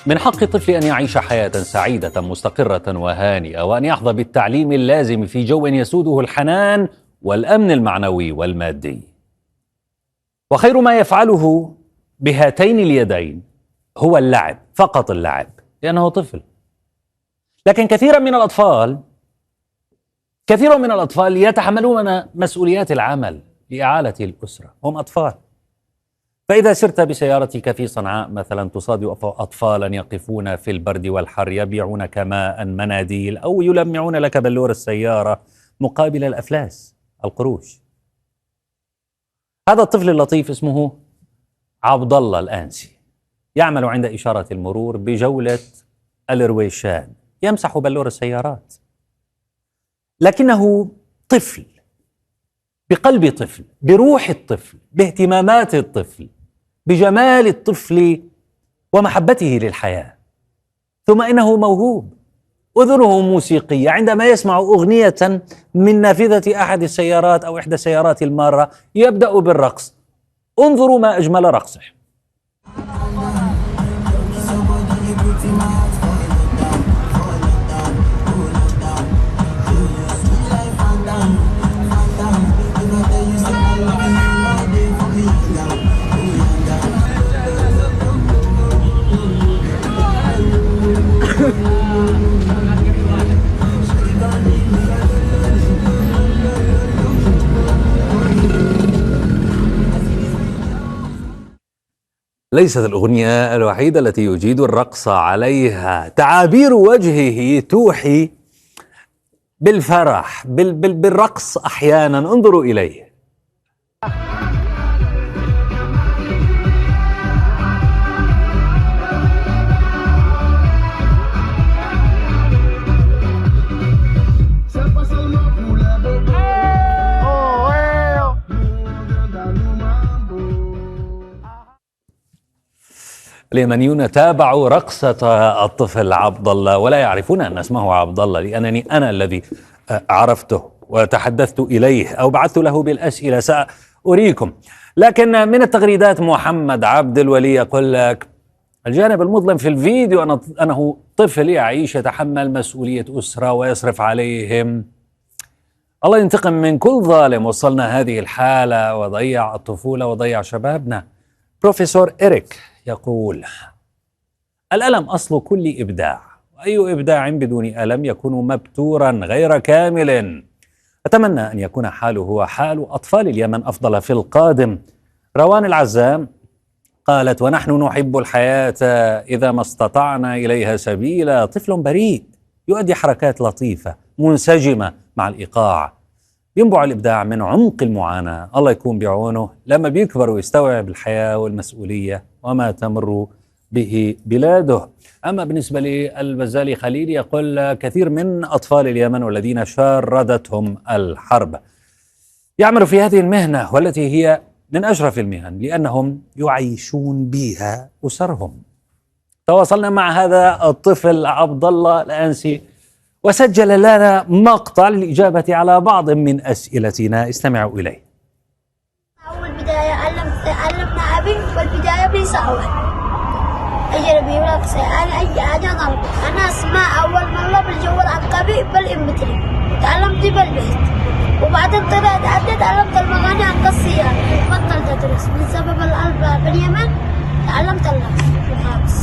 من حق الطفل أن يعيش حياة سعيدة مستقرة وهانئة، وأن يحظى بالتعليم اللازم في جو يسوده الحنان والأمن المعنوي والمادي. وخير ما يفعله بهاتين اليدين هو اللعب، فقط اللعب، لأنه طفل. لكن كثيرا من الأطفال يتحملون مسؤوليات العمل لإعالة الأسرة، هم أطفال. فإذا سرت بسيارتك في صنعاء مثلا تصادف أطفالا يقفون في البرد والحر يبيعونك ماء، مناديل، أو يلمعون لك بلور السيارة مقابل الأفلاس، القروش. هذا الطفل اللطيف اسمه عبد الله الآنسي، يعمل عند إشارة المرور بجولة الرويشان، يمسح بلور السيارات. لكنه طفل، بقلب طفل، بروح الطفل، باهتمامات الطفل، بجمال الطفل ومحبته للحياة. ثم إنه موهوب، أذنه موسيقية، عندما يسمع أغنية من نافذة أحد السيارات أو إحدى السيارات المارة يبدأ بالرقص. انظروا ما أجمل رقصه. ليست الأغنية الوحيدة التي يجيد الرقص عليها، تعابير وجهه توحي بالفرح، بالرقص أحيانا. انظروا إليه. اليمنيون تابعوا رقصة الطفل عبد الله ولا يعرفون أن اسمه عبد الله، لأنني أنا الذي عرفته وتحدثت إليه أو بعثت له بالأسئلة، سأريكم. لكن من التغريدات محمد عبد الولي يقول لك: الجانب المظلم في الفيديو أنه طفل يعيش يتحمل مسؤولية أسرة ويصرف عليهم. الله ينتقم من كل ظالم وصلنا هذه الحالة وضيع الطفولة وضيع شبابنا. بروفيسور إريك يقول: الألم أصل كل إبداع، وأي إبداع بدون ألم يكون مبتورا غير كامل. أتمنى أن يكون حاله هو حال أطفال اليمن أفضل في القادم. روان العزام قالت: ونحن نحب الحياة إذا ما استطعنا إليها سبيلا. طفل بريء يؤدي حركات لطيفة منسجمة مع الإيقاع، ينبع الإبداع من عمق المعاناة. الله يكون بعونه لما بيكبر ويستوعب الحياة والمسؤولية وما تمر به بلاده. أما بالنسبة للبزالي خليل يقول: كثير من أطفال اليمن والذين شاردتهم الحرب يعملوا في هذه المهنة، والتي هي من أشرف المهن لأنهم يعيشون بها أسرهم. تواصلنا مع هذا الطفل عبد الله الآنسي وسجل لنا مقطع للإجابة على بعض من أسئلتنا، استمعوا إليه. أول بداية علمنا أبي، والبداية بيساوي أجربي ولا أنا أي حاجة ضرب. أنا أسمع أول مرة بالجو العقبي بالإمتري، تعلمت بالبيت، وبعدين طلعت عدت تعلمت المغاني عن السيارة. بطلت أدرس من سبب الألف باليمن، تعلمت الخامس.